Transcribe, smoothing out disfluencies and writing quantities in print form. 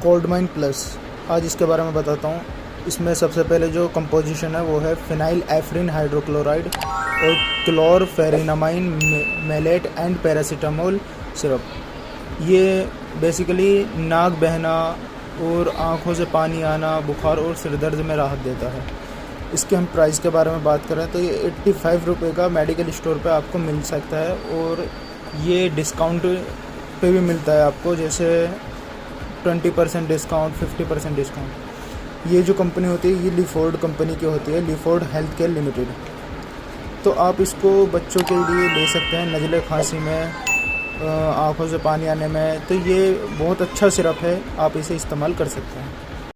कोल्डमाइन plus. आज इसके बारे में बताता हूँ। इसमें सबसे पहले जो कंपोजिशन है वो है फिनाइल एफ्रिन हाइड्रोक्लोराइड और क्लोरफेरिनामाइन मेलेट एंड पैरासीटामोल सिरप। ये बेसिकली नाक बहना और आँखों से पानी आना, बुखार और सिर दर्द में राहत देता है। इसके हम प्राइस के बारे में बात करें तो ये 85 रुपये का मेडिकल स्टोर पे आपको मिल सकता है और ये डिस्काउंट पे भी मिलता है आपको, जैसे 20% डिस्काउंट, 50% डिस्काउंट। ये जो कंपनी होती है ये लीफोर्ड कंपनी की होती है, लीफोर्ड हेल्थ केयर लिमिटेड। तो आप इसको बच्चों के लिए ले सकते हैं नज़ले खांसी में, आँखों से पानी आने में। तो ये बहुत अच्छा सिरप है, आप इसे इस्तेमाल कर सकते हैं।